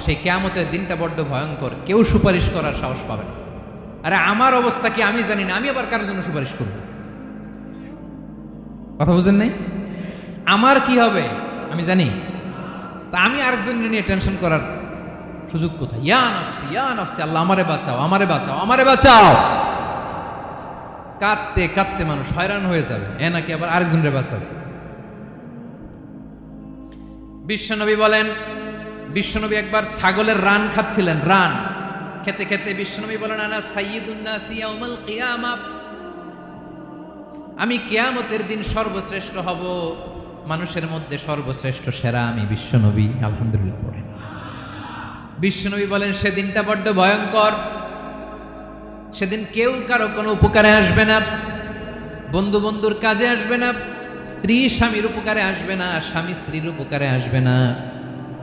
সেই কিয়ামতের দিনটা বড্ড ভয়ঙ্কর, কেউ সুপারিশ করার সাহস পাবে না। আরে আমার অবস্থা কি আমি জানি না, আমি আবার কারোর জন্য সুপারিশ করব? কথা বুঝেন নাই? আমার কি হবে আমি জানি, তা আমি আরেকজনের নিয়ে টেনশন করার সুযোগ কোথায়? ইয়া নাফসি, আল্লাহ আমারে বাঁচাও, আমারে বাঁচাও, আমারে বাঁচাও। কাঁদতে কাঁদতে মানুষ হয়রান হয়ে যাবে, এ নাকি আবার আরেকজনের বাঁচাবে। বিশ্বনবী বলেন, বিশ্বনবী একবার ছাগলের রান খাচ্ছিলেন, রান খেতে খেতে বিশ্বনবী বলেন, আনা সাইয়্যিদুন নাসি ইয়াউমাল কিয়ামা, আমি কিয়ামতের দিন সর্বশ্রেষ্ঠ হব, মানুষের মধ্যে সর্বশ্রেষ্ঠ সেরা আমি বিশ্বনবী। আলহামদুলিল্লাহ পড়েন। বিশ্বনবী বলেন সেদিনটা বড্ড ভয়ঙ্কর, সেদিন কেউ কারো কোনো উপকারে আসবে না, বন্ধু বন্ধুর কাজে আসবে না, স্ত্রী স্বামীর উপকারে আসবে না, স্বামী স্ত্রীর উপকারে আসবে না,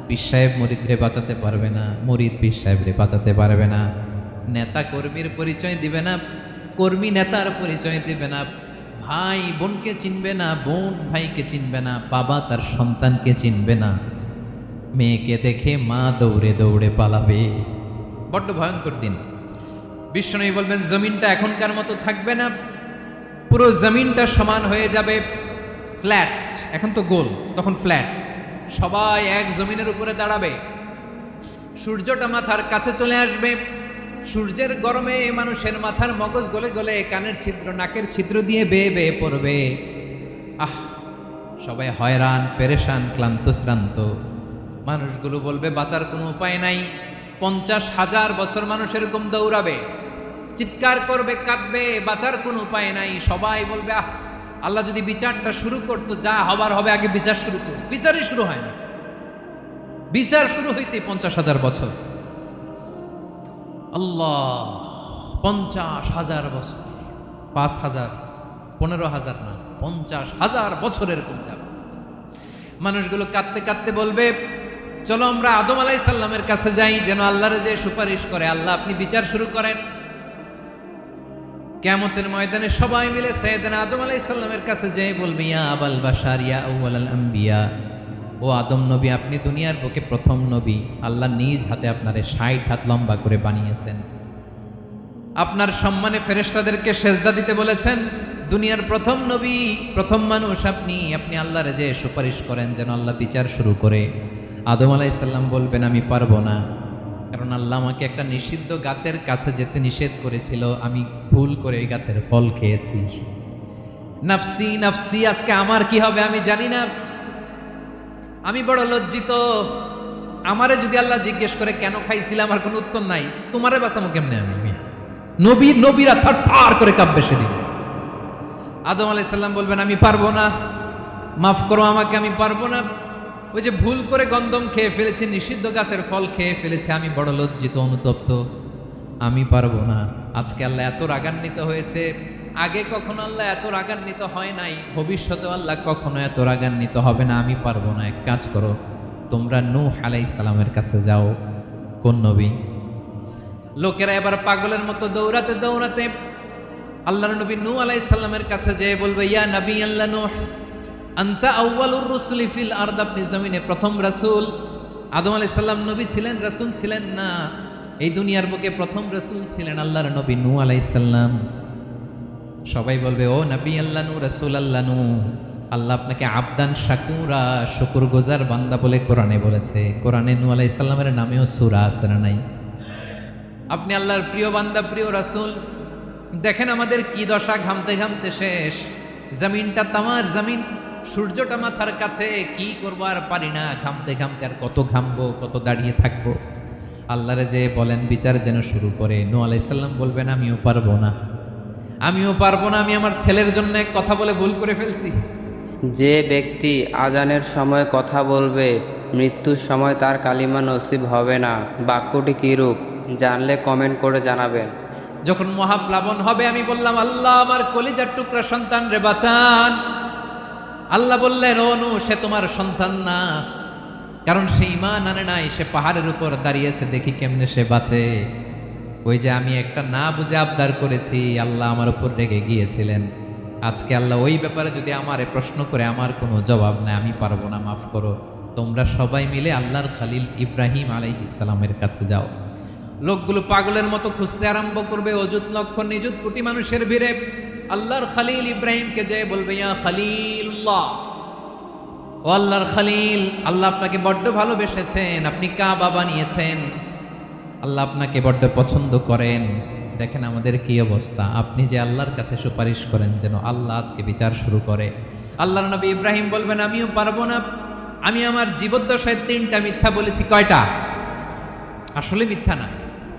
পীর সাহেব মুরিদরে বাঁচাতে পারবে না, মুরিদ পীর সাহেবরে বাঁচাতে পারবে না, নেতা কর্মীর পরিচয় দিবে না, কর্মী নেতার পরিচয় দিবে না, ভাই বোনকে চিনবে না, বোন ভাইকে চিনবে না, বাবা তার সন্তানকে চিনবে না, মেয়েকে দেখে মা দৌড়ে দৌড়ে পালাবে। বড্ড ভয়ঙ্কর দিন। বিশ্বনবী বলবেন জমিনটা এখনকার মতো থাকবে না, পুরো জমিনটা সমান হয়ে যাবে, ফ্ল্যাট। এখন তো গোল, তখন ফ্ল্যাট। সবাই এক জমিনের উপরে দাঁড়াবে, সূর্যটা মাথার কাছে চলে আসবে, সূর্যের গরমে মানুষের মাথার মগজ গলে গলে কানের ছিদ্র নাকের ছিদ্র দিয়ে বেয়ে বেয়ে পড়বে। সবাই হয়রান, পেরেশান, ক্লান্ত শ্রান্ত। মানুষগুলো বলবে বাঁচার কোনো উপায় নাই। 50,000 বছর মানুষ এরকম দৌড়াবে, চিৎকার করবে, কাঁদবে, বাঁচার কোনো উপায় নাই। সবাই বলবে আল্লাহ যদি বিচারটা শুরু করতো, যা হবার হবে, আগে বিচার শুরু করো। বিচারই শুরু হয় না, বিচার শুরু হইতে 50,000 বছর। আল্লাহ, 50,000 বছর, 5,000, 15,000 না, 50,000 বছর এরকম যাবে। মানুষগুলো কাঁদতে কাঁদতে বলবে চলো আমরা আদম আলাইহিস সালামের কাছে যাই, যেন আল্লাহরে যে সুপারিশ করে, আল্লাহ আপনি বিচার শুরু করেন। কিয়ামতের ময়দানে সবাই মিলে সাইয়েদনা আদম আলাইহিস সালামের কাছে যেয়ে বলবে ইয়া আবাল বাশার ইয়া আউয়ালাল আম্বিয়া, ও আদম নবী, আপনি দুনিয়ার বুকে প্রথম নবী, আল্লাহ নিজ হাতে আপনারে 60 হাত লম্বা করে বানিয়েছেন, আপনার সম্মানে ফেরেশতাদেরকে সেজদা দিতে বলেছেন, দুনিয়ার প্রথম নবী, প্রথম মানুষ আপনি, আপনি আল্লাহরে যে সুপারিশ করেন যেন আল্লাহ বিচার শুরু করে। আদম আলাইহিস সালাম বলবেন আমি পারবো না, কারণ আল্লাহ আমাকে একটা নিষিদ্ধ গাছের কাছে যেতে নিষেধ করেছিল, আমি ভুল করে এই গাছের ফল খেয়েছি। নাফসি নাফসি, আজকে আমার কি হবে আমি জানি না, আমি বড় লজ্জিত। আমারে যদি আল্লাহ জিজ্ঞেস করে কেন খাইছিলাম, আমার কোনো উত্তর নাই, তোমারে বাঁচাবো কেমনে আমি? নবীরা থার থার করে কাঁপবে সেদিন। আদম আলাইহিস সালাম বলবেন আমি পারবো না, মাফ করো আমাকে, আমি পারবো না, ওই যে ভুল করে গন্ধম খেয়ে ফেলেছি, নিষিদ্ধ গাছের ফল খেয়ে ফেলেছে, আমি বড় লজ্জিত, অনুতপ্ত, আমি পারবো না। আজকে আল্লাহ এত রাগান্বিত হয়েছে, আগে কখনো আল্লাহ এত রাগান্বিত হয় নাই, ভবিষ্যতে আল্লাহ কখনো এত রাগান্বিত হবে না, আমি পারবো না। এক কাজ করো, তোমরা নূহ আলাইহিস সালামের কাছে যাও। কোন নবী? লোকেরা এবার পাগলের মতো দৌড়াতে দৌড়াতে আল্লাহর নবী নূহ আলাইহিস সালামের কাছে যেয়ে বলবে ইয়া নবী আল্লাহ নূহ, আনতা আউয়ালুর রুসুলি ফিল আরদ, আপনি জমিনে প্রথম রাসূল। আদম আলাইহিস সালাম নবী ছিলেন, রাসূল ছিলেন না, এই দুনিয়ার বুকে প্রথম রাসূল ছিলেন আল্লাহর নবী নূহ আলাইহিস সালাম। সবাই বলবে ও নবী আল্লাহ নূহ, রাসূল আল্লাহ নূহ, আল্লাহ আপনাকে আবদান শাকুরা, শুকরগুজার বান্দা বলে কোরআনে বলেছে। কোরআনে নূহ আলাইহিস সালামের নামেও সূরা আছে না নাই? আপনি আল্লাহর প্রিয় বান্দা, প্রিয় রাসূল। দেখেন আমাদের কি দশা, ঘামতে ঘামতে শেষ, জমিনটা তামার জমিন, সূর্যটা মাথার কাছে, কি করবো আর পারি না, ঘামতে ঘামতে আর কত ঘামবো, কত দাঁড়িয়ে থাকবো। আল্লাহরে যে বলেন বিচার যেন শুরু করে। নূহ আলাইহিস সালাম বলবেন আমিও পারবো না, আমিও পারবো না, আমি আমার ছেলের জন্য কথা বলে ভুল করে ফেলছি। যে ব্যক্তি আজানের সময় কথা বলবে, মৃত্যুর সময় তার কালিমা নসিব হবে না। বাক্যটি কিরূপ জানলে কমেন্ট করে জানাবেন। যখন মহাপ্লাবন হবে আমি বললাম আল্লাহ আমার কলিজার টুকরা সন্তান রে বাঁচান, আল্লাহ বললেন ও নূহ সে তোমার সন্তান না, কারণ সে ঈমান আনে নাই, সে পাহাড়ের উপর দাঁড়িয়েছে, দেখি কেমনে সে বাঁচে। ওই যে আমি একটা না বুঝে আবদার করেছি, আল্লাহ আমার উপর রেগে গিয়েছিলেন। আজকে আল্লাহ ওই ব্যাপারে যদি আমারে প্রশ্ন করে, আমার কোনো জবাব নাই, আমি পারবো না, মাফ করো। তোমরা সবাই মিলে আল্লাহর খালিল ইব্রাহিম আলাইহিস সালামের কাছে যাও। লোকগুলো পাগলের মতো খুঁজতে আরম্ভ করবে, অযুত লক্ষ নিযুত কোটি মানুষের ভিড়ে আল্লাহর খালিল ইব্রাহিমকে যেয়ে বলবে, ইয়া খালিলুল্লাহ, ও আল্লাহর খালিল, আল্লাহ আপনাকে বড্ড ভালোবেসেছেন, আপনি কাবা বানিয়েছেন, আল্লাহ আপনাকে বড্ড পছন্দ করেন। দেখেন আমাদের কি অবস্থা, আপনি যে আল্লাহর কাছে সুপারিশ করেন যেন আল্লাহ আজকে বিচার শুরু করে। আল্লাহর নবী ইব্রাহিম বলবেন, আমিও পারবো না, আমি আমার জীবদ্দশায় 3টা মিথ্যা বলেছি। কয়টা? আসলে মিথ্যা না,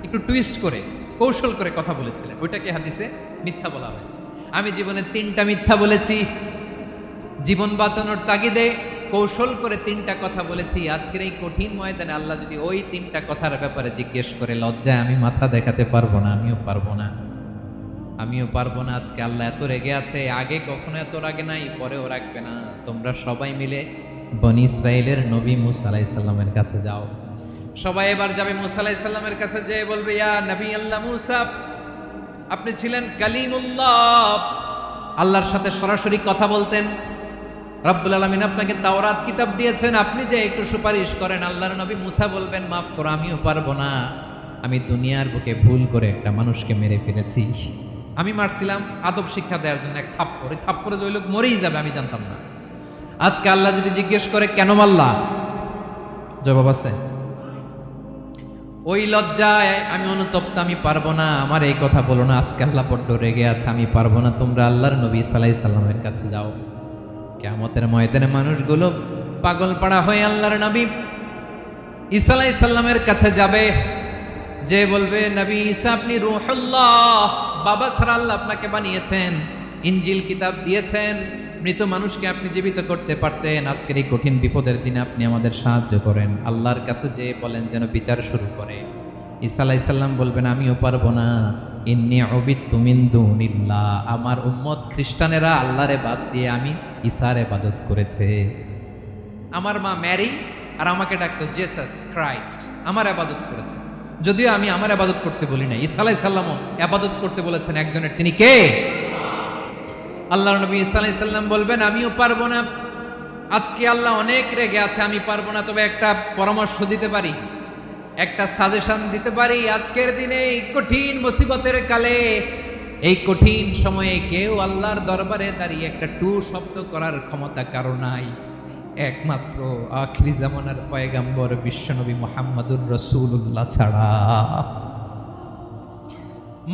একটু টুইস্ট করে কৌশল করে কথা বলেছিলেন, ওইটাকে হাদিসে মিথ্যা বলা হয়েছে। আমি জীবনে 3টা মিথ্যা বলেছি, জীবন বাঁচানোর তাগিদে কৌশল করে 3টা কথা বলেছি। আজকের এই কঠিন ময়দানে আল্লাহ যদি ওই 3টা কথার ব্যাপারে জিজ্ঞেস করে, লজ্জায় আমি মাথা দেখাতে পারবো না, আমিও পারবো না, আমিও পারবো না। আজকে আল্লাহ এত রেগে আছে, আগে কখনো এত রাগে নাই, পরেও রাখবে না। তোমরা সবাই মিলে বনি ইসরাইলের নবী মুসা আলাইহিস সালামের কাছে যাও। সবাই এবার যাবে মুসা আলাইহিস সালামের কাছে, যেয়ে বলবে, ইয়া নবী আল্লাহ মুসা, আপনি ছিলেন কালিমুল্লাহ, আল্লাহর সাথে সরাসরি কথা বলতেন, রব্বুল আলামিন আপনাকে তাওরাত কিতাব দিয়েছেন, আপনি যে একটু সুপারিশ করেন। আল্লাহর নবী মুসা বলবেন, মাফ করো, আমিও পারবো না, আমি দুনিয়ার বুকে ভুল করে একটা মানুষকে মেরে ফেলেছি। আমি মারছিলাম আদব শিক্ষা দেওয়ার জন্য এক থাপ্পড়, এই থাপ্পড়ে যে ওই লোক মরেই যাবে আমি জানতাম না। আজকে আল্লাহ যদি জিজ্ঞেস করে কেন মারলা, জবাব আছে? ওই লজ্জায় আমি অনুতপ্ত, আমি পারবো না, আমার এই কথা বলো না। আজকে আল্লাহ বড্ড রেগে আছে, আমি পারবো না, তোমরা আল্লাহর নবী সাল্লাল্লাহু আলাইহি সাল্লামের কাছে যাও। কিয়ামতের ময়দানে মানুষগুলো পাগল পাড়া হয়ে আল্লাহর নবী ঈসা আলাইহিস সালামের কাছে যাবে, যে বলবে, নবী ঈসা আপনি রূহুল্লাহ, বাবা ছাড়া আল্লাহ আপনাকে বানিয়েছেন, ইনজিল কিতাব দিয়েছেন, মৃত মানুষকে আপনি জীবিত করতে পারতেন, আজকের এই কঠিন বিপদের দিনে আপনি আমাদের সাহায্য করেন। আল্লাহর কাছে যে বলেন যেন বিচার শুরু করে। ঈসা আলাইহিস সালাম বলবেন, আমিও পারবো না, ইন্নী উবিদতু মিন দুনিল্লাহ, আমার উম্মত খ্রিস্টানেরা আল্লাহরে বাদ দিয়ে আমি ঈসার ইবাদত করেছে। আমার মা ম্যারি আর আমাকে ডাকতো জেসাস ক্রাইস্ট, আমার ইবাদত করেছে, যদিও আমি আমার ইবাদত করতে বলি না। ঈসা আলাইহিস সালামও ইবাদত করতে বলেছেন একজনের, তিনি কে? আল্লাহর নবী ঈসা আলাইহিস সালাম বলবেন, আমিও পারবো না, আজকে আল্লাহ অনেক রেগে আছে, আমি পারবো না, তবে একটা পরামর্শ দিতে পারি, একটা সাজেশন দিতে পারি। আজকের দিনে এই কঠিন মুসিবতের কালে, এই কঠিন সময়ে কেউ আল্লাহর দরবারে দাঁড়িয়ে একটা টু শব্দ করার ক্ষমতা কারো নাই, একমাত্র আখিরি জামানার পয়গাম্বর বিশ্বনবী মুহাম্মদুর রাসূলুল্লাহ ছাড়া।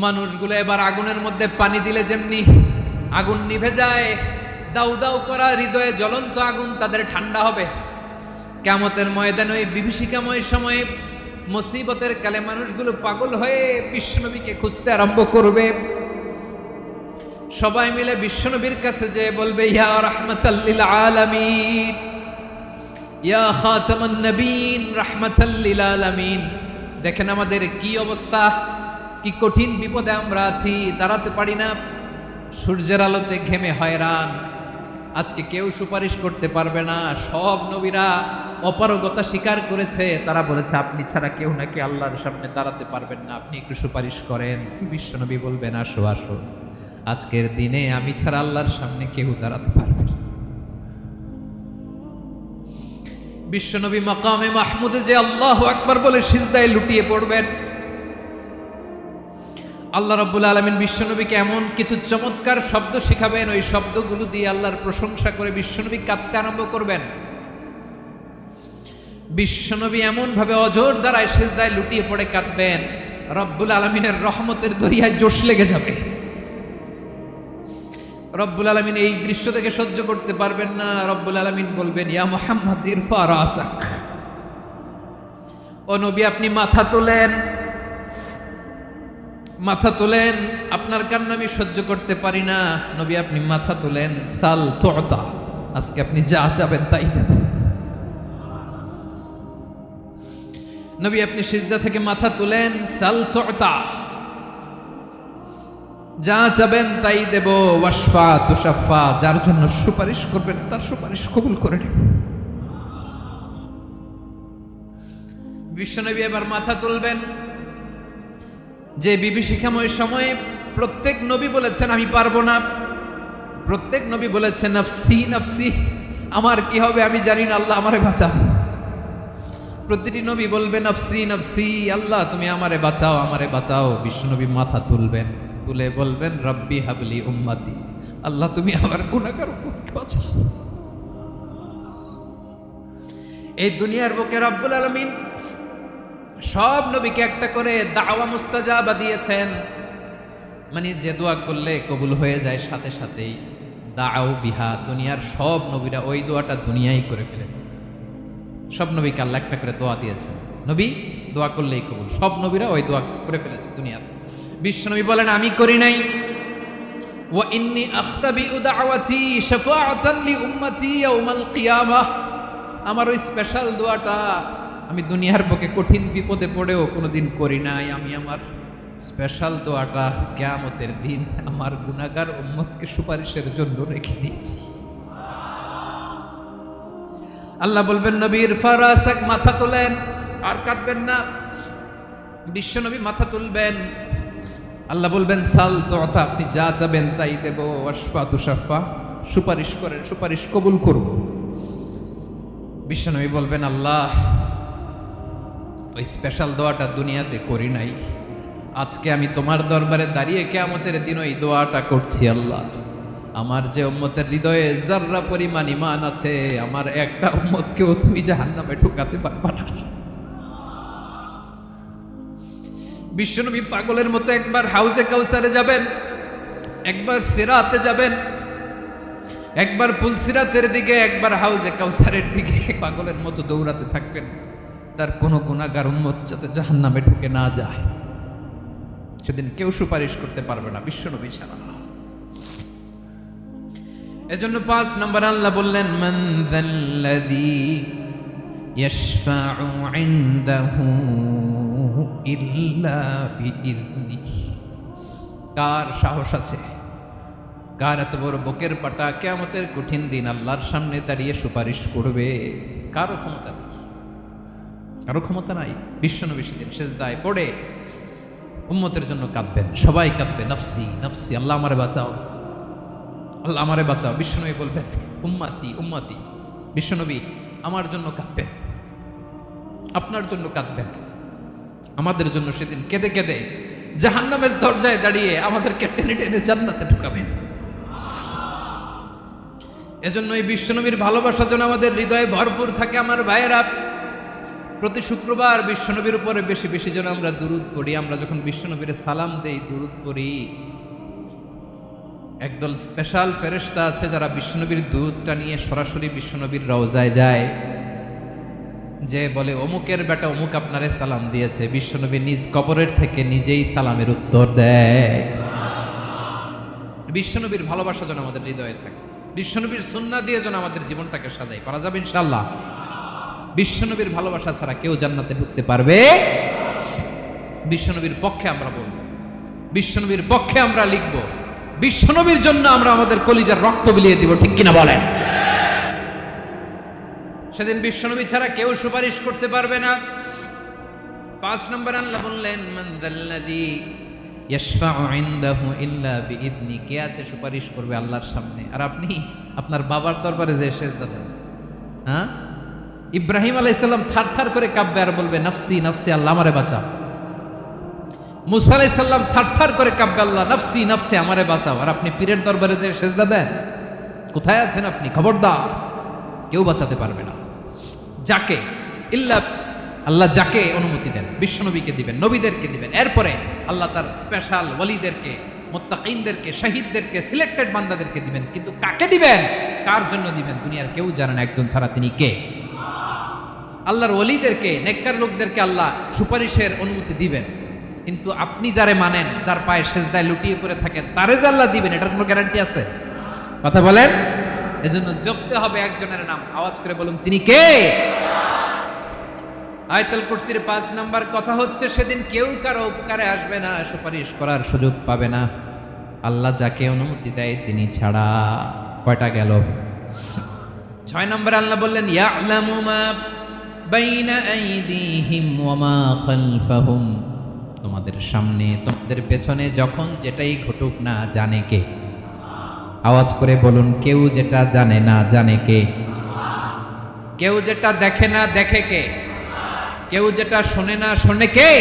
মানুষগুলো এবার আগুনের মধ্যে পানি দিলে যেমনি আগুন নিভে যায়, দাউ দাউ করা হৃদয়ে জ্বলন্ত আগুন তাদের ঠান্ডা হবে। কিয়ামতের ময়দানে ওই বিভীষিকাময় সময়ে মুসিবতের কালে মানুষগুলো পাগল হয়ে বিশ্বনবীকে খুঁজতে আরম্ভ করবে। সবাই মিলে বিশ্বনবীর কাছে যেয়ে বলবে, ইয়া রাহমাতাল লিল আলামিন, ইয়া খাতামান নবীন, রাহমাতাল লিল আলামিন। দেখেন আমাদের কি অবস্থা, কি কঠিন বিপদে আমরা আছি, দাঁড়াতে পারি না, সূর্যের আলোতে ঘেমে হয়রান। আজকে কেউ সুপারিশ করতে পারবে না, সব নবীরা অপারগতা স্বীকার করেছে, তারা বলেছে আপনি ছাড়া কেউ নাকি আল্লাহর সামনে দাঁড়াতে পারবেন না, আপনি একটু সুপারিশ করেন। বিশ্বনবী বলবেন, আসো আসো, আজকের দিনে আমি ছাড়া আল্লাহর সামনে কেউ দাঁড়াতে পারবে না। বিশ্বনবী মাকামে মাহমুদে যে আল্লাহু আকবার বলে সিজদায় লুটিয়ে পড়বেন। আল্লাহ রাব্বুল আলামিন বিশ্বনবীকে এমন কিছু চমৎকার শব্দ শিখাবেন, ওই শব্দগুলো দিয়ে আল্লাহর প্রশংসা করে বিশ্বনবী কাঁদতে আরম্ভ করবেন। বিশ্বনবী এমন ভাবে অজর দ্বারায় সিজদায় লুটিয়ে পড়ে কাঁদবেন, রব্বুল আলামিনের রহমতের দরিয়ায় জোশ লেগে যাবে। রব্বুল আলামিন এই দৃশ্য থেকে সহ্য করতে পারবেন না। রব্বুল আলামিন বলবেন, ইয়া মুহাম্মদ ইরফা রাসাক, ও নবী আপনি মাথা তোলেন, মাথা তোলেন, আপনার কান্না আমি সহ্য করতে পারি না। নবী আপনি মাথা তোলেন, সাল তুতা, আজকে আপনি যা চাবেন তাই দেব। নবী আপনি সিজদা থেকে মাথা তুলেন, সাল তুতা, যা চাবেন তাই দেব। ওয়াশফা তুশাফা, যার জন্য সুপারিশ করবেন তার সুপারিশ কবুল করে নেব। বিশ্বনবী এবার মাথা তুলবেন। যে বিভীষিকাময় সময়ে প্রত্যেক নবী বলেছেন আমি পারবো না, প্রত্যেক নবী বলেছেন নফসি নফসি, আমার কি হবে আমি জানি না, আল্লাহ আমারে বাঁচান। প্রতিটি নবী বলবে নফসি নফসি, আল্লাহ তুমি আমারে বাঁচাও, আমারে বাঁচাও। বিশ্বনবী মাথা তুলবেন, তুলে বলবেন রব্বি হাবলি উম্মতি, আল্লাহ তুমি আমার গুনাহগার উম্মতকে বাঁচাও। এই দুনিয়ার বুকে রব্বুল আলামিন সব নবীকে একটা করে দাওয়া মুস্তাজাবা দিয়েছেন, মানে যে দোয়া করলে কবুল হয়ে যায় সাথে সাথেই। দাও বিহা, দুনিয়ার সব নবীরা ওই দোয়াটা দুনিয়ায় করে ফেলেছে। সব নবীকে আল্লাহ একটা করে দোয়া দিয়েছেন, নবী দোয়া করলেই কবুল। সব নবীরা ওই দোয়া করে ফেলেছে দুনিয়াতে। বিশ্বনবী বলেন আমি করি নাই। ওয়া ইন্নী আখতাবিউ দাওয়াতি শাফাআতান লি উম্মতি ইয়াউমাল কিয়ামাহ, আমার ওই স্পেশাল দোয়াটা আমি দুনিয়ার বুকে কঠিন বিপদে পড়েও কোনোদিন করি নাই। আমি আমার স্পেশাল দোয়াটা কিয়ামতের দিন আমার গুনাহগার উম্মতকে সুপারিশের জন্য রেখে দিয়েছি। আল্লাহ বলবেন নবীর ফারাসাক, মাথা তোলেন, আর কাটবেন না। বিশ্বনবী মাথা তুলবেন, আল্লাহ বলবেন সাল তোতা, আপনি যা চাবেন তাই দেব। ওয়াশফা তুশাফা, সুপারিশ করেন, সুপারিশ কবুল করব। বিশ্বনবী বলবেন আল্লাহ ওই স্পেশাল দোয়াটা দুনিয়াতে করি নাই, আজকে আমি তোমার দরবারে দাঁড়িয়ে কিয়ামতের দিন ওই দোয়াটা করছি। আল্লাহ আমার যে উম্মতের হৃদয়ে যাররা পরিমাণ ঈমান আছে, আমার একটা উম্মতকেও তুমি জাহান্নামে ঢুকাতে পারবা না। বিশ্বনবী পাগলের মতো একবার হাউজে কাউসারে যাবেন, একবার সিরাতে যাবেন, একবার পুলসিরাতের দিকে, একবার হাউজে কাউসারের দিকে পাগলের মতো দৌড়াতে থাকবেন। তার কোনো গুনাহগার উম্মত যাতে জাহান্নামে ঢুকে না যায়, সেদিন কেউ সুপারিশ করতে পারবে না বিশ্বনবী ছাড়া। এজন্য ৫ নম্বর আল্লাহ বললেন মান যাল্লাযী ইয়াশফাউ ইনদাহু ইল্লা বিইযনিহি, কার সাহস আছে, কার এত বড় বুকের পাটা কিয়ামতের কঠিন দিন আল্লাহর সামনে দাঁড়িয়ে সুপারিশ করবে? কারো ক্ষমতা নেই, কারো ক্ষমতা নাই। বিশ্বনবী সেদিন সেজদায় পড়ে উম্মতের জন্য কাঁদবেন, সবাই কাঁদবে নফসি নফসি, আল্লাহ আমারে বাঁচাও, আল্লাহ আমারে বাঁচাও। বিশ্বনবী বলবেন উম্মতি উম্মতি, বিশ্বনবী আমার জন্য কাঁদবেন, আপনার জন্য কাঁদবেন, আমাদের জন্য সেদিন কেঁদে কেঁদে জাহান্নামের দরজায় দাঁড়িয়ে আমাদেরকে টেনে টেনে জান্নাতে ঢুকাবেন। এজন্য এই বিশ্বনবীর ভালোবাসা যেন আমাদের হৃদয়ে ভরপুর থাকে। আমার ভাইয়েরা, প্রতি শুক্রবার বিশ্বনবীর উপরে বেশি বেশি যেন আমরা দুরূদ পড়ি। আমরা যখন বিশ্বনবীর সালাম দেই, দুরূদ পড়ি, একদল স্পেশাল ফেরেশতা আছে যারা বিশ্বনবীর দুরূদটা নিয়ে সরাসরি বিশ্বনবীর রওজায় যায়, যে বলে অমুকের বেটা অমুক আপনারে সালাম দিয়েছে। বিশ্বনবী নিজ কবরের থেকে নিজেই সালামের উত্তর দেয়। বিশ্বনবীর ভালোবাসা যেন আমাদের হৃদয়ে থাকে, বিশ্বনবীর সুন্নাহ দিয়ে যেন আমাদের জীবনটাকে সাজাই। পারা যাবে ইনশাআল্লাহ। বিশ্বনবীর ভালোবাসা ছাড়া কেউ জান্নাতে ঢুকতে পারবে? বিশ্বনবীর পক্ষে আমরা বলবো, বিশ্বনবীর পক্ষে আমরা লিখব, বিশ্বনবীর জন্য আমরা আমাদের কলিজার রক্ত বিলিয়ে দিব, ঠিক কিনা বলেন? সেদিন বিশ্বনবী ছাড়া কেউ সুপারিশ করতে পারবে না। ৫ নম্বর আল্লাহ বললেন মান যাল্লাযী ইয়াশফাউ ইনদাহু ইল্লা বিইযনি, কে আছে সুপারিশ করবে আল্লাহর সামনে? আর আপনি আপনার বাবার দরবারে যে সেজদা দেন, হ্যাঁ, ইব্রাহিম আলাইহিস সালাম থারথার করে কাঁপবে আর বলবে নফসি নফসি, আল্লাহ আমারে বাঁচাও। মুসা আলাইহিস সালাম থারথার করে কাঁপবে, আল্লাহ নফসি নফসি, আমারে বাঁচাও। আর আপনি পীরের দরবারে যে সেজদা দেন, কোথায় আছেন আপনি? খবরদার, কেউ বাঁচাতে পারবে না। যাকে ইল্লা, আল্লাহ যাকে অনুমতি দেন বিশ্বনবীকে দিবেন, নবীদেরকে দিবেন। এরপরে আল্লাহ তার স্পেশাল ওয়ালিদেরকে, মুত্তাকিনদেরকে, শহীদদেরকে, সিলেক্টেড বান্দাদেরকে দিবেন। কিন্তু কাকে দিবেন, কার জন্য দিবেন, দুনিয়ার কেউ জানে না একজন ছাড়া, তিনি কে? আল্লাহর ওয়ালিদেরকে, নেককার লোকদেরকে আল্লাহ সুপারিশের অনুমতি দিবেন। কিন্তু আপনি যারে মানেন, যার পায়ে সেজদায় লুটিয়ে পড়ে থাকেন, তারে যে আল্লাহ দিবেন, এটার কোনো গ্যারান্টি আছে? কথা বলেন। এজন্য জপতে হবে একজনের নাম, আওয়াজ করে বলুন তিনি কে? আয়াতুল কুরসির ৫ নাম্বার কথা হচ্ছে সেদিন কেউ কারো উপকারে আসবে না, সুপারিশ করার সুযোগ পাবে না, আল্লাহ যাকে অনুমতি দেয় তিনি ছাড়া। কয়টা গেল? ৬ নাম্বার আল্লাহ বললেন ইয়ালামু মা বাইনা আইদিহিম ওয়া মা খালফাহুম, তোমাদের সামনে তোমাদের পেছনে যখন যেটাই ঘটুক না জানে কে? আওয়াজ করে বলুন, কেউ যেটা জানে না জানে কে? কেউ যেটা দেখে না দেখে কে? কেউ যেটা শোনে না, শোনে কে?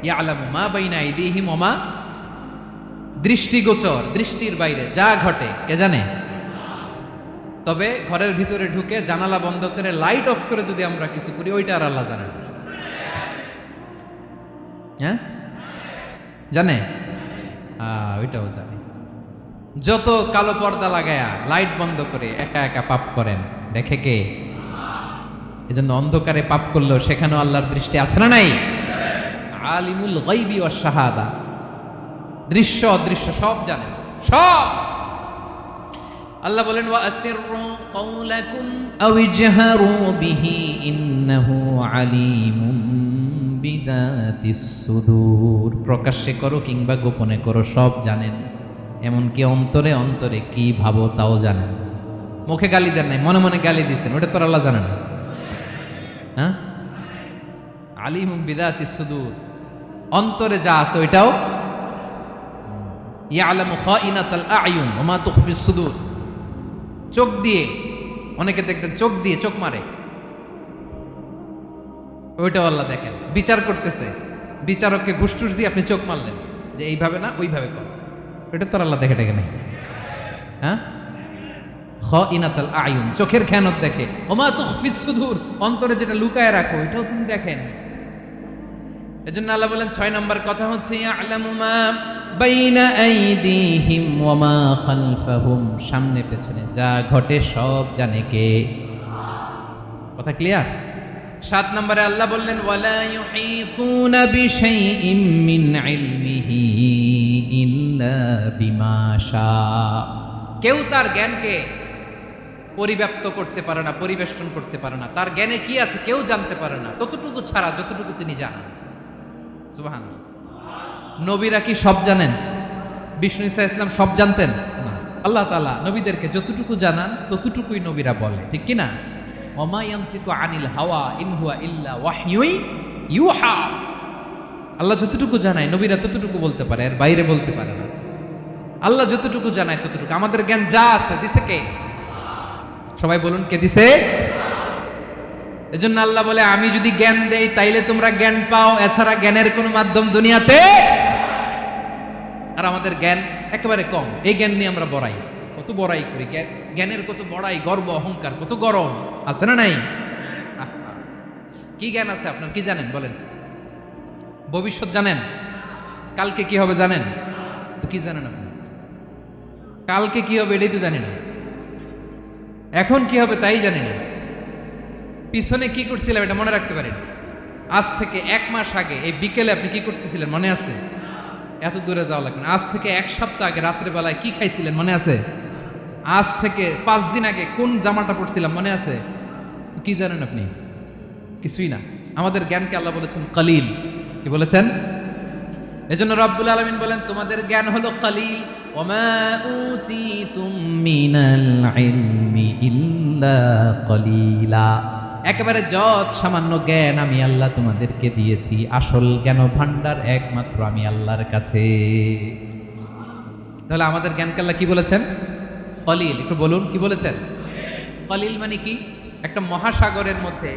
ইয়ালামু মা বাইনা আইদিহিম ওয়া মা, দৃষ্টিগোচর, দৃষ্টির বাইরে যা ঘটে কে জানে? তবে ঘরের ভিতরে ঢুকে জানালা বন্ধ করে লাইট অফ করে যদি আমরা কিছু করি, ওইটা আর আল্লাহ জানেন। হ্যাঁ, জানে? ওইটাও জানে। যত কালো পর্দা লাগায়া লাইট বন্ধ করে একা একা পাপ করেন, দেখে কে? এজন্য অন্ধকারে পাপ করলেও সেখানেও আল্লাহর দৃষ্টি আছে না নাই? আলিমুল গায়বি ওয়াশ শাহাদা, দৃশ্য অদৃশ্য সব জানেন, সব। আল্লাহ বলেন ওয়া আসিররু কাওলাকুম আও ইজহারু বিহি ইন্নাহু আলিমুম বিযাতিস সুদূর। প্রকাশ্যে করো কিংবা গোপনে করো, সব জানেন। এমনকি অন্তরে অন্তরে কি ভাবো তাও জানেন। মুখে গালি দেন নাই, মনে মনে গালি দিচ্ছেন, ওটা তো আল্লাহ জানেন না? হ্যাঁ, আলিমুম বিযাতিস সুদূর, অন্তরে যা আছে ওইটাও। ইয়ালামু খাইনাতাল আ'য়ুন ওয়া মা তুখফিস সুদূর। চোখ দিয়ে, অনেকে দেখবেন চোখ দিয়ে চোখ মারে, ওইটাও আল্লাহ দেখেন। বিচার করতেছে, বিচারককে ঘুষটুস দিয়ে আপনি চোখ মারলেন যে এইভাবে না ওইভাবে কর, ওইটা তো আল্লাহ দেখে দেখে নাই। হ্যাঁ, খাইনাতাল আ'য়ুন, চোখের খেয়ানত দেখে। ওয়া মা তুখফিস সুদূর, অন্তরে যেটা লুকায় রাখো ওইটাও তিনি দেখেন। এজন্য আল্লাহ বলেন 6 নম্বর কথা হচ্ছে ইয়ালামু মা বাইনা আইদিহিম ওয়া মা খালফাহুম, সামনে পেছনে যা ঘটে সব জানে কে? কথা ক্লিয়ার? 7 নম্বরে আল্লাহ বললেন ওয়ালা ইউহিতুনা বিশাইইম মিন ইলমিহি ইল্লা বিমা শা। কেউ তার জ্ঞানকে পরিব্যাপ্ত করতে পারে না, পরিবেষ্টন করতে পারে না। তার জ্ঞানে কি আছে কেউ জানতে পারে না, ততটুকু ছাড়া যতটুকু তিনি জানেন। সুবহানাল্লাহ। নবীরা কি সব জানেন? বিষ্ণু ঈসা ইসলাম সব জানতেন না। আল্লাহ তাআলা নবীদেরকে যতটুকু জানান ততটুকুই নবীরা বলে, ঠিক কি না? ওমা ইয়ানতিকু আনিল হাওয়া ইন হুয়া ইল্লা ওয়াহয়ুন ইউহা। আল্লাহ যতটুকু জানায় নবীরা ততটুকু বলতে পারে, এর বাইরে বলতে পারে না। আল্লাহ যতটুকু জানায় ততটুকু। আমাদের জ্ঞান যা আছে দিছে কে? সবাই বলুন, কে দিছে? এজন্য আল্লাহ বলে আমি যদি জ্ঞান দেই তাইলে তোমরা জ্ঞান পাও, এছাড়া জ্ঞানের কোনো মাধ্যম দুনিয়াতে। আর আমাদের জ্ঞান একেবারে কম, এই জ্ঞান নিয়ে আমরা বড়াই, কত বড়াই করি, জ্ঞানের কত বড়াই, গর্ব অহংকার, কত গরম আছে না নাই? কি জ্ঞান আছে আপনার? কি জানেন বলেন? ভবিষ্যৎ জানেন? কালকে কি হবে জানেন? তো কি জানেন আপনি? কালকে কি হবে এটাই তো জানি না, এখন কি হবে তাই জানি না, পিছনে কি করছিলাম এটা মনে রাখতে পারি না। আজ থেকে 1 মাস আগে এই বিকেলে আপনি কি করতেছিলেন মনে আছে? এত দূরে যাওয়া লাগবে না। আজ থেকে 1 সপ্তাহ আগে রাত্রে বেলায় কি খাইছিলেন মনে আছে? আজ থেকে 5 দিন আগে কোন জামাটা পরছিলাম মনে আছে? তো কি জানেন আপনি? কিছুই না। আমাদের জ্ঞানকে আল্লাহ বলেছেন কলিল। কি বলেছেন? এজন্য রব্বুল আলামিন বলেন তোমাদের জ্ঞান হলো কলিল। ওমা উতিতুম মিনাল ইলমি ইল্লা কলিলা। একেবারে যত সামান্য জ্ঞান আমি আল্লাহ তোমাদেরকে দিয়েছি, আসল জ্ঞান ভান্ডার একমাত্র আমি আল্লাহর কাছে। তাহলে আমাদের জ্ঞানকে আল্লাহ কি বলেছেন? কলিল। একটু বলুন কি বলেছেন? কলিল মানে কি? একটা মহাসাগরের মধ্যে,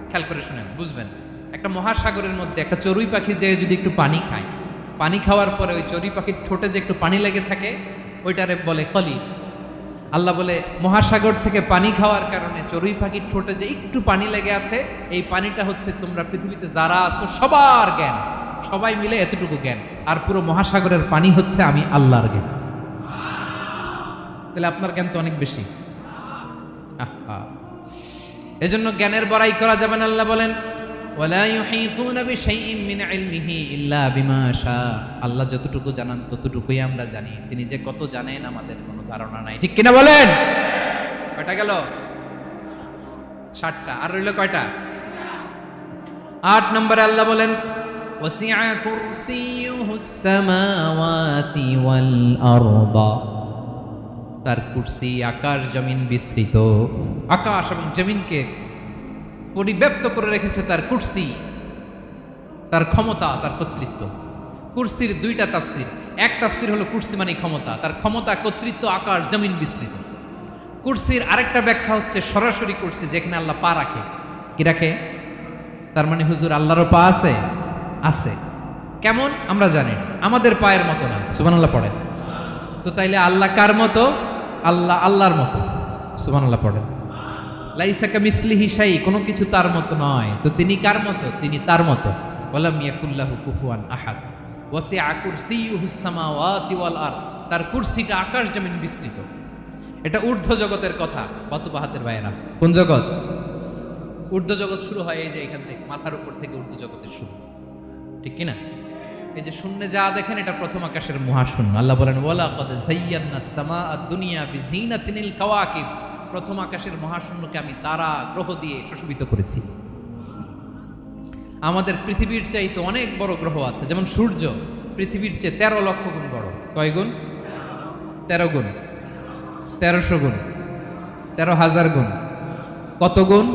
খেয়াল করে শুনেন বুঝবেন, একটা মহাসাগরের মধ্যে একটা চড়ুই পাখি যে যদি একটু পানি খায়, পানি খাওয়ার পরে ওই চড়ুই পাখির ঠোঁটে যে একটু পানি লেগে থাকে ওইটারে বলে কলিল। আল্লাহ বলে মহাসাগর থেকে পানি খাওয়ার কারণে চড়ুই পাখির ঠোঁটে যে একটু পানি লেগে আছে, এই পানিটা হচ্ছে তোমরা পৃথিবীতে যারা আছো সবার জ্ঞান, সবাই মিলে এতটুকু জ্ঞান, আর পুরো মহাসাগরের পানি হচ্ছে আমি আল্লাহর জ্ঞান। তাহলে আপনার জ্ঞান তো অনেক বেশি। এজন্য জ্ঞানের বড়াই করা যাবে না। আল্লাহ বলেন ওয়ালা ইউহিতুনা বিশাইইম মিন ইলমিহি ইল্লা বিমা শা। আল্লাহ যতটুকু জানান ততটুকুই আমরা জানি, তিনি যে কত জানেন আমাদের কোনো ধারণা নাই, ঠিক কিনা বলেন? কয়টা গেল? 7টা। আর রইল কয়টা? 8 নম্বরে আল্লাহ বলেন ওয়াসিআ কুরসিয়ুহুস সামাওয়াতি ওয়াল আরদা। তার কুরসি আকাশ জমিন বিস্তৃত, আকাশ এবং জমিনকে পরিব্যাপ্ত করে রেখেছে তার কুরসি, তার ক্ষমতা, তার কর্তৃত্ব। কুরসির 2টা তাফসির। এক তাফসির হলো কুরসি মানে ক্ষমতা, তার ক্ষমতা, কর্তৃত্ব, আকাশ জমিন বিস্তৃত। কুরসির আরেকটা ব্যাখ্যা হচ্ছে সরাসরি কুরসি, যেখানে আল্লাহ পা রাখে। কি রাখে? তার মানে হুজুর আল্লাহরও পা আছে? আছে। কেমন আমরা জানি না, আমাদের পায়ের মতো না। সুবহানাল্লাহ পড়েন। তো তাইলে আল্লাহ কার মতো? আল্লাহ আল্লাহর মতো। সুবহানাল্লাহ পড়েন। লাইসা কামিসলিহি শাই, কোনো কিছু তার মতো নয়। তো তিনি কার মতো? তিনি তার মতো। ওয়ালাম ইয়াকুল্লাহু কুফুয়ান আহাদ। ওয়াসিআ কুরসিয়ুহুস সামাওয়াতি ওয়াল আরদ, তার কুরসিটা আকাশ জমিন বিস্তৃত। এটা ঊর্ধ্ব জগতের কথা। কত বাহাতের ভাইয়েরা, কোন জগৎ? ঊর্ধ্ব জগৎ শুরু হয় এই যে এখান থেকে, মাথার উপর থেকে ঊর্ধ্ব জগতের শুরু, ঠিক কি না? এই যে শূন্যে যা দেখেন এটা প্রথম আকাশের মহাশূন্য। আল্লাহ বলেন ওয়ালাকাদ যায়্যানাস সামাআদ দুনিয়া বিজিনাতিল কাওয়াকিব, প্রথম আকাশের মহাশূন্যকে আমি তারা গ্রহ দিয়ে সুশোভিত করেছি। আমাদের পৃথিবীর চাইতে অনেক বড় গ্রহ আছে, যেমন সূর্য পৃথিবীর চেয়ে 13 লক্ষ গুণ বড়। কয় গুণ? 13 গুণ, 1300 গুণ, 13,000 গুণ। কত গুণ?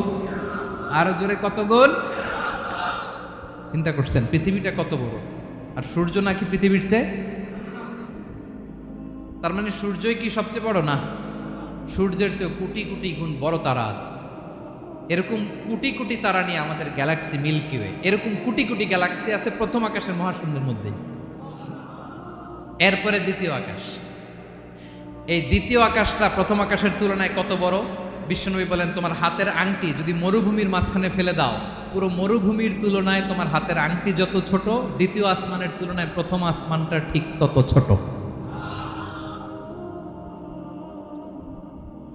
আরো জোরে কত গুণ? চিন্তা করছেন পৃথিবীটা কত বড়, আর সূর্য নাকি পৃথিবীর চেয়ে? তার মানে সূর্যই কি সবচেয়ে বড়? না, সূর্যের চেয়ে কোটি কোটি গুণ বড় তারা আছে। এরকম কোটি কোটি তারা নিয়ে আমাদের গ্যালাক্সি মিল্কি ওয়ে, এরকম কোটি কোটি গ্যালাক্সি আছে প্রথম আকাশের মহাশূন্যের মধ্যে। এরপরে দ্বিতীয় আকাশ। এই দ্বিতীয় আকাশটা প্রথম আকাশের তুলনায় কত বড়? বিশ্বনবী বলেন তোমার হাতের আংটি যদি মরুভূমির মাঝখানে ফেলে দাও, পুরো মরুভূমির তুলনায় তোমার হাতের আংটি যত ছোট, দ্বিতীয় আসমানের তুলনায় প্রথম আসমানটা ঠিক তত ছোট।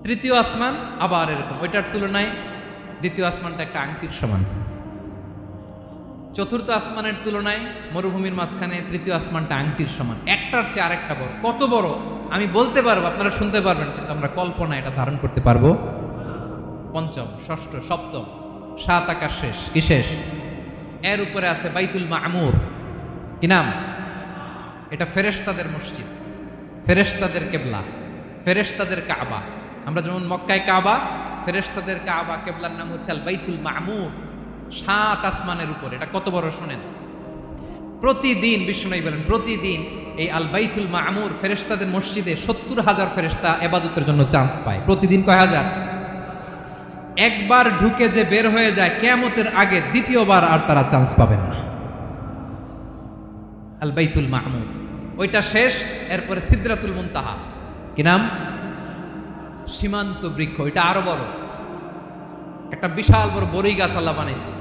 তৃতীয় আসমান আবার এরকম, ওইটার তুলনায় দ্বিতীয় আসমানটা একটা আংটির সমান। চতুর্থ আসমানের তুলনায় মরুভূমির মাঝখানে তৃতীয় আসমানটা আংটির সমান। একটার চেয়ে আরেকটা বড়। কত বড় আমি বলতে পারবো, আপনারা শুনতে পারবেন, কিন্তু আমরা কল্পনা এটা ধারণ করতে পারবো? পঞ্চম, ষষ্ঠ, সপ্তম, 7 আকাশ শেষ। কি শেষ? এর উপরে আছে বাইতুল মামুর। কি নাম? এটা ফেরেশতাদের মসজিদ, ফেরেশতাদের কেবলা, ফেরেশতাদের কাবা। আমরা যেমন মক্কায় কাবা, ফেরেশতাদের কাবা কেবলার নাম হচ্ছে আল বাইতুল মামুর। 7 আসমানের উপর। এটা কত বড় শুনেন। প্রতিদিন বিষ্ণু বলেন প্রতিদিন এই আল বাইতুল মামুর ফেরেশতাদের মসজিদে 70,000 ফেরেশতা ইবাদতের জন্য চান্স পায়। প্রতিদিন কয় হাজার? একবার ঢুকে যে বের হয়ে যায় কিয়ামতের আগে দ্বিতীয়বার আর তারা চান্স পাবে না। আল বাইতুল মামুর ওইটা শেষ। এরপরে সিদরাতুল মুনতাহা। কি নাম? সীমান্ত বৃক্ষ। এটা আরো বড়, একটা বিশাল বড় বড়ই গাছ আল্লাহ বানাইছে।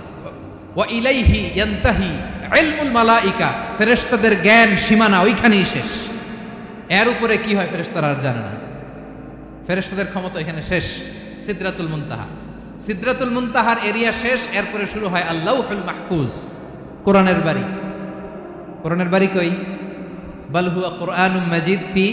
ওয়া ইলাইহি ইয়ানতাহি ইলমুল মালাইকা, ফেরেশতাদের জ্ঞান সীমানা ওইখানেই শেষ। এর উপরে কি হয় ফেরেশতারা আর জানে না। ফেরেশতাদের ক্ষমতা এখানে শেষ। সিদরাতুল মুনতাহা, সিদরাতুল মুনতাহার এরিয়া শেষ। এরপরে শুরু হয় আল্লাহুল মাহফুজ, কোরআনের বাড়ি। কোরআনের বাড়ি কই? বাল হুয়া কুরআনুম মাজিদ ফি,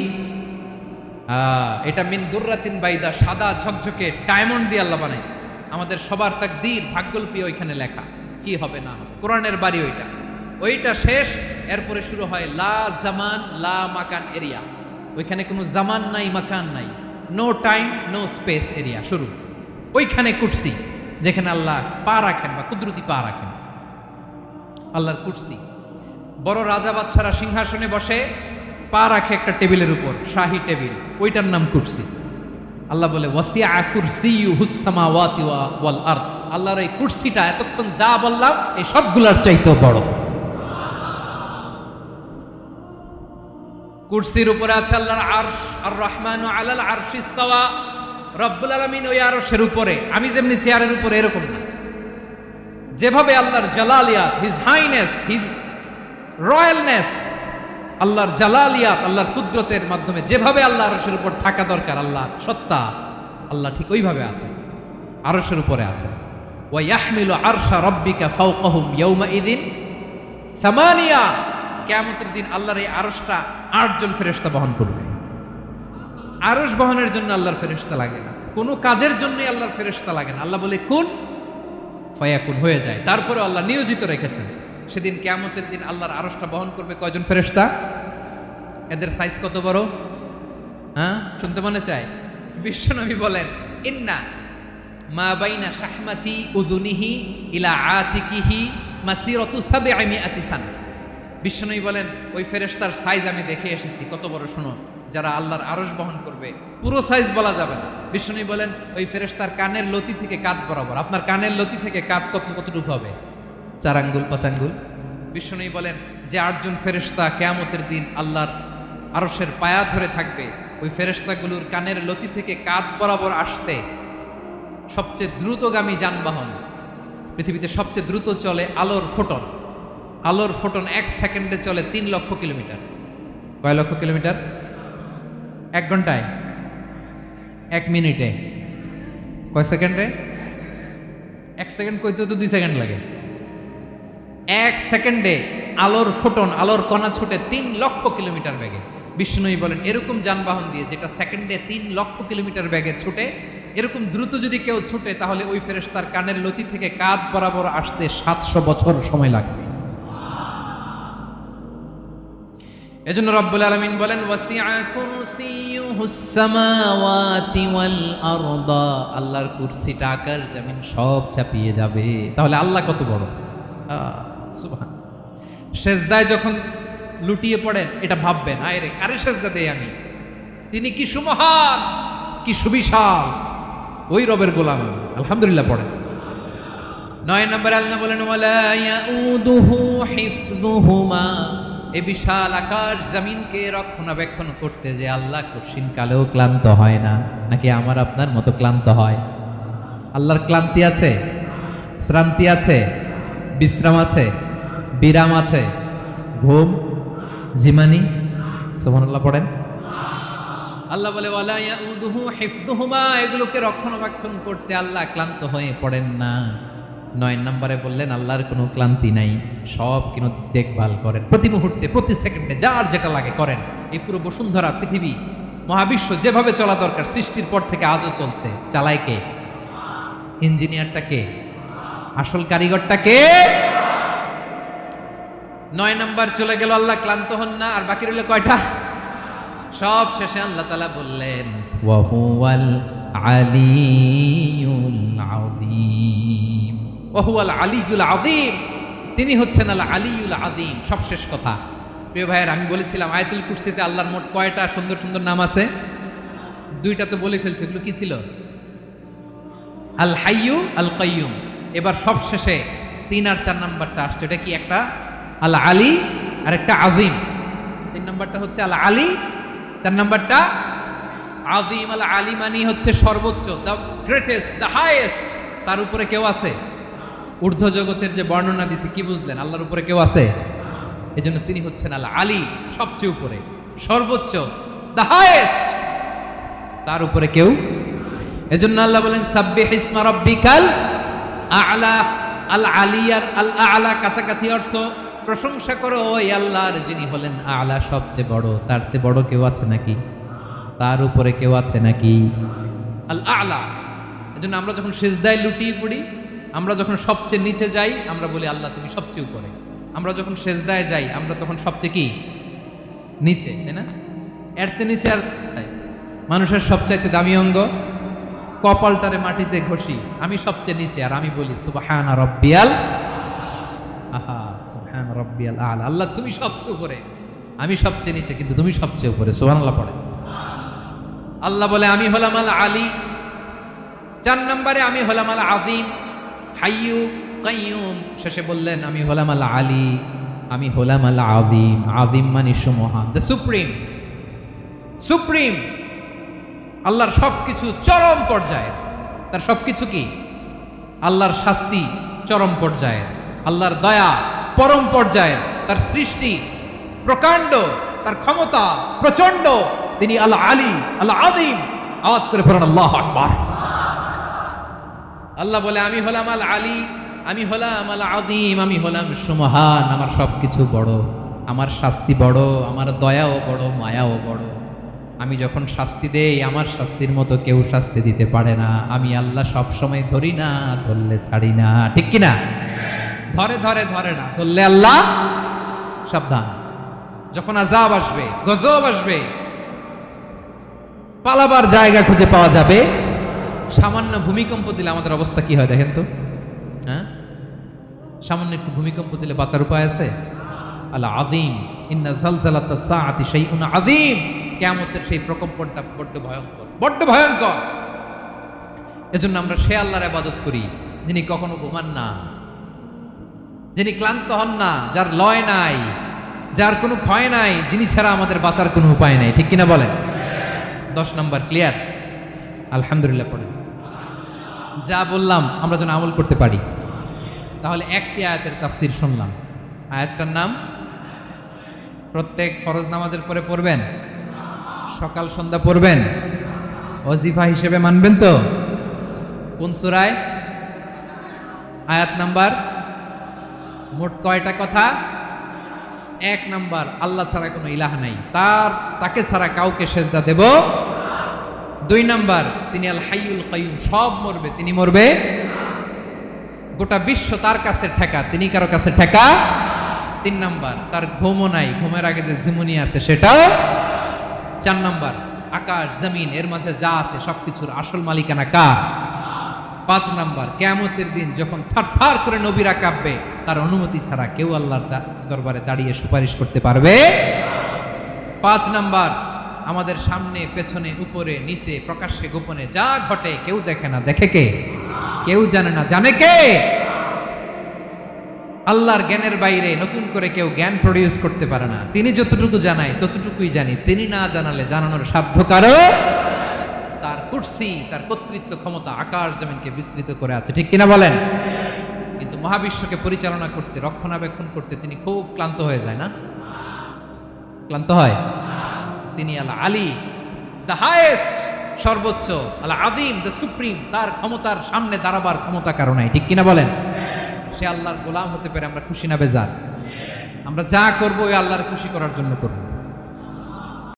এটা মিন দুররাতিন বাইদা, সাদা ঝকঝকে ডায়মন্ড দিয়ে আল্লাহ বানাইছে। আমাদের সবার তাকদীর, ভাগ্যলিপি ওইখানে লেখা, কি হবে না হবে। কোরআনের বাড়ি ওইটা, ওইটা শেষ। এরপরে শুরু হয় লা জামান লা মাকান এরিয়া। ওইখানে কোনো জামান নাই, মাকান নাই, no time no space area শুরু। ওইখানে কুরসি, যেখানে আল্লাহ পা রাখেন বা কুদরতি পা রাখেন, আল্লাহর কুরসি। বড় রাজা বাদশারা সিংহাসনে বসে পা রাখে একটা টেবিলের উপর, শাহী টেবিল, ওইটার নাম কুরসি। আল্লাহ বলে ওয়াসিআ কুরসিয়ুহুস সামাওয়াতি ওয়াল আরদ, আল্লাহর এই কুরসিটা এতক্ষণ যা বললাম এই সবগুলোর চাইতেও বড়। কুরসির উপরে আছে আল্লাহর আরশ। আর রহমানু আলাল আরশি ইস্তাওয়া, রব্বুল আলামিন ওই আরশের উপরে। আমি যেমনি চেয়ারের উপরে এরকম না, যেভাবে আল্লাহর জালালিয়াত, হিজ হাইনেস, হিজ রয়্যালনেস, আল্লাহর জালালিয়াত, আল্লাহর কুদরতের মাধ্যমে যেভাবে আল্লাহ আরশের উপর থাকা দরকার, আল্লাহ সত্তা, আল্লাহ ঠিক ওইভাবে আছে, আরশের উপরে আছে। ওয়া ইয়াহমিলু আরশা রাব্বিকা ফাওকাহুম ইয়াউমাইযিন সামানিয়া, কিয়ামতের দিন আল্লাহর এই আরশটা 8 জন ফেরেশতা বহন করবে। আরশ বহনের জন্য আল্লাহর ফেরেশতা লাগে না, কোনো কাজের জন্যই আল্লাহর ফেরেশতা লাগে না। আল্লাহ বলে কুন ফায়াকুন, হয়ে যায়। তারপরে আল্লাহ নিয়োজিত রেখেছেন। সেদিন কিয়ামতের দিন আল্লাহর আরশটা বহন করবে কয়জন ফেরেশতা? এদের সাইজ কত বড়? হ্যাঁ, শুনতে মনে চায়? বিশ্বনবী বলেন ইন্না মা বাইনা শাহমাতি উযুনিহি ইলা আতিকিহি মাসিরাতু 700 সানা। বিশ্বনবী বলেন ওই ফেরেশতার সাইজ আমি দেখে এসেছি। কত বড় শুনুন, যারা আল্লাহর আরশ বহন করবে, পুরো সাইজ বলা যাবে না। বিশ্বনবী বলেন ওই ফেরেশতার কানের লতি থেকে কাঁধ বরাবর। আপনার কানের লতি থেকে কাঁধ কতটুকু হবে? 4 আঙ্গুল 5 আঙ্গুল। বিষ্ণু বলেন যে 8 জন ফেরেশতা কিয়ামতের দিন আল্লাহর আরশের পায়া ধরে থাকবে, ওই ফেরেশতাগুলোর কানের লতি থেকে কাঁধ বরাবর আসতে সবচেয়ে দ্রুতগামী যানবাহন, পৃথিবীতে সবচেয়ে দ্রুত চলে আলোর ফোটন। আলোর ফোটন 1 সেকেন্ডে চলে 3 লক্ষ কিলোমিটার। কয় লক্ষ কিলোমিটার? 1 ঘন্টায়? 1 মিনিটে? কয় সেকেন্ডে? 1 সেকেন্ড কইতে তো 2 সেকেন্ড লাগে। 1 সেকেন্ডে আলোর ফোটন, আলোর কণা ছুটে 3 লক্ষ কিলোমিটার বেগে। বিষ্ণুই বলেন এরকম যানবাহন দিয়ে, যেটা সেকেন্ডে 3 লক্ষ কিলোমিটার বেগে ছুটে, এরকম দ্রুত যদি কেউ ছুটে, তাহলে ওই ফেরেশতার কানের লতি থেকে কাঁধ বরাবর আসতে 700 বছর সময় লাগবে। এজন্য রব্বুল আলামিন বলেন ওয়াসিআ কুরসিয়ুহুস সামাওয়াতি ওয়াল আরদা, আল্লাহর কুরসিটা আকাশ জমিন সব চাপিয়ে যাবে। তাহলে আল্লাহ কত বড়! সুবহান। সেজদায় যখন লুটিয়ে পড়েন, এটা ভাববেন, আয় রে কারে সেজদা দেই আমি, তিনি কি সুমহান, কি সুবিশাল, ওই রবের গোলাম আমি। আলহামদুলিল্লাহ পড়েন। 9 নম্বরে আল্লাহ বলেন ওয়ালা ইয়াউদুহু হিফযুহুমা, এই বিশাল আকাশ জমিনকে রক্ষণাবেক্ষণ করতে যে আল্লাহ কঠিন কালেও ক্লান্ত হয় না। নাকি আমার আপনার মতো ক্লান্ত হয়? আল্লাহর ক্লান্তি আছে, শ্রান্তি আছে, বিশ্রাম আছে, বিরাম আছে, ঘুম, জিমানি? সুবহানাল্লাহ পড়েন। আল্লাহ বলে ওয়ালা ইয়াউদুহু হিফযুহুমা, এগুলোকে রক্ষণাবেক্ষণ করতে আল্লাহ ক্লান্ত হয়ে পড়েন না। 9 নম্বরে বললেন আল্লাহর কোনো ক্লান্তি নাই, সব কিন্তু দেখভাল করেন, প্রতি মুহূর্তে প্রতি সেকেন্ডে যার যেটা লাগে করেন। এই পুরো বসুন্ধরা, পৃথিবী, মহাবিশ্ব যেভাবে চলা দরকার সৃষ্টির পর থেকে আজও চলছে। চালায় কে? ইঞ্জিনিয়ারটা কে? আসল কারিগরটা কে? 9 নম্বর চলে গেল, আল্লাহ ক্লান্ত হন না। আর বাকি রইল কয়টা? সব শেষে আল্লাহ তাআলা বললেন ওয়া হুয়াল আলিয়ুল আযীম, ওয়া হুয়াল আলিয়ুল আযীম, তিনি হচ্ছেন আল আলিয়ুল আযীম। সব শেষ কথা। প্রিয় ভাইয়ের, আমি বলেছিলাম আয়াতুল কুরসিতে আল্লাহর মোট কয়টা সুন্দর সুন্দর নাম আছে? 2টা তো বলে ফেলছে। এগুলো কি ছিল? আল হাইয়ু, আল কাইয়ুম। এবার সব শেষে 3 আর 4 নাম্বারটা আসছে। এটা কি? একটা আল আলী আর একটা আজিম। 3 নাম্বারটা হচ্ছে আল আলী, 4 নাম্বারটা আযীম। আল আলী মানে হচ্ছে সর্বোচ্চ, দ্য গ্রেটেস্ট, দ্য হাইয়েস্ট। তার উপরে কেউ আছে? ঊর্ধ্ব জগতের যে বর্ণনা দিছি, কি বুঝলেন? আল্লাহর উপরে কেউ আছে? এজন্য তিনি হচ্ছেন আল আলী, সবচেয়ে উপরে, সর্বোচ্চ, দ্য হাইয়েস্ট। তার উপরে কেউ। এজন্য আল্লাহ বলেন সাব্বিহ ইসমা রাব্বিকাল আ'লা। আল আলিয়ার আল আ'লা কাছাকাছি অর্থ প্রশংসা করো ওই আল্লাহর, যিনি হলেন আ'লা, সবচেয়ে বড়। তার চেয়ে বড় কেউ আছে নাকি? তার উপরে কেউ আছে নাকি? আল আ'লা। এজন্য আমরা যখন সিজদায় লুটিয়ে পড়ি, আমরা যখন সবচেয়ে নিচে যাই, আমরা বলি আল্লাহ তুমি সবচেয়ে উপরে। আমরা যখন সিজদায় যাই, আমরা তখন সবচেয়ে কি? নিচে, তাই না? এর চেয়ে নিচে আর মানুষের সবচাইতে দামি অঙ্গ কপালটারে মাটিতে ঘষি, আমি সবচেয়ে নিচে, আর আমি বলি সুবহানা রাব্বিয়াল, আহা সুবহানা রাব্বিয়াল আ'লা। আল্লাহ তুমি সবচেয়ে উপরে, আমি সবচেয়ে নিচে, কিন্তু তুমি সবচেয়ে উপরে। সুবহানাল্লাহ পড়ে। আল্লাহ বলে আমি হলাম আল আলী। 4 নম্বরে আমি হলাম আল আযীম, হাইয়ু কাইয়ুম। শেষে বললেন আমি হলাম আল আলী, আমি হলাম আল আযীম। আযীম মানে সুমহান, দ্য সুপ্রিম। সুপ্রিম আল্লাহর সবকিছু চরম পর্যায়ে। তার সবকিছু কি? আল্লাহর শাস্তি চরম পর্যায়ে, আল্লাহর দয়া পরম পর্যায়ে, তার সৃষ্টি প্রকাণ্ড, তার ক্ষমতা প্রচন্ড। তিনি আল আলী, আল আযীম। আওয়াজ করে পড়ুন আল্লাহু আকবার। আল্লাহ বলে আমি হলাম আল আলী, আমি হলাম আল আযীম, আমি হলাম সুমহান। আমার সবকিছু বড়, আমার শাস্তি বড়, আমার দয়াও বড়, মায়াও বড়। আমি যখন শাস্তি দেই, আমার শাস্তির মতো কেউ শাস্তি দিতে পারে না। আমি আল্লাহ সব সময় ধরি না, ধরলে ছাড়ি না। ঠিক কি না? ধরে ধরে ধরে না, ধরলে আল্লাহ সাবধান। যখন আযাব আসবে, গজব আসবে, পালাবার জায়গা খুঁজে পাওয়া যাবে। সামান্য ভূমিকম্প দিলে আমাদের অবস্থা কি হয় দেখেন তো? হ্যাঁ, সামান্য একটু ভূমিকম্প দিলে বাঁচার উপায় আছে? আল আযীম, ইন্না যালজালাতাস সাআতি শাইউন আযীম। কিয়ামতের সেই প্রকম্পনটা বড্ড ভয়ঙ্কর, বড্ড ভয়ঙ্কর। এজন্য আমরা সে আল্লাহর ইবাদত করি যিনি কখনো ঘুমান না, যিনি ক্লান্ত হন না, যার লয় নাই, যার কোনো ক্ষয় নাই, যিনি ছাড়া আমাদের বাঁচার কোনো উপায় নাই, ঠিক কিনা বলেন? 10 নম্বর ক্লিয়ার? আলহামদুলিল্লাহ পড়েন। যা বললাম আমরা যেন আমল করতে পারি। তাহলে একটি আয়াতের তাফসীর শুনলাম, আয়াতটার নাম প্রত্যেক ফরজ নামাজের পরে পড়বেন, সকাল সন্ধ্যা পড়বেন, ওজিফা হিসেবে মানবেন তো? কোন সূরায়? আয়াত নাম্বার? মোট কয়টা কথা? 1 নাম্বার, আল্লাহ ছাড়া কোনো ইলাহ নাই, তাকে ছাড়া কাউকে সেজদা দেব। 2 নাম্বার, তিনি আল হাইয়ুল কাইয়ুম, সব মরবে, তিনি মরবে। গোটা বিশ্ব তার কাছে ঠেকা, তিনি কারো কাছে ঠেকা। 3 নাম্বার, তার ঘুমও নাই, ঘুমের আগে যে ঝিমুনি আছে সেটাও। 4 নাম্বার, আকাশ জমিন এর মাঝে যা আছে সবকিছুর আসল মালিকানা কার? 5 নাম্বার, কিয়ামতের দিন যখন থারথার করে নবীরা কাঁপবে, তার অনুমতি ছাড়া কেউ আল্লাহর দরবারে দাঁড়িয়ে সুপারিশ করতে পারবে। 5 নাম্বার, আমাদের সামনে পেছনে উপরে নিচে প্রকাশ্যে গোপনে যা ঘটে কেউ দেখে না, দেখে কে? কেউ জানে না, জানে কে? আল্লাহর জ্ঞানের বাইরে নতুন করে কেউ জ্ঞান প্রডিউস করতে পারে না। তিনি যতটুকু জানায় ততটুকুই জানি, তিনি না জানালে জানানোর সাধ্য কারো। তার কুরসি, তার কর্তৃত্ব ক্ষমতা আকাশ জমিনকে বিস্তৃত করে আছে, ঠিক কিনা বলেন? কিন্তু মহাবিশ্বকে পরিচালনা করতে, রক্ষণাবেক্ষণ করতে তিনি খুব ক্লান্ত হয়ে যায় না? ক্লান্ত হয়? তিনি আল আলী, দ্য হাইয়েস্ট, সর্বোচ্চ, আল আযীম, দ্য সুপ্রিম, তার ক্ষমতার সামনে দাঁড়াবার ক্ষমতা কারো নাই, ঠিক কিনা বলেন? সে আল্লাহর গোলাম হতে পেরে আমরা খুশি না বেজার? আমরা যা করবো ওই আল্লাহর খুশি করার জন্য করবো।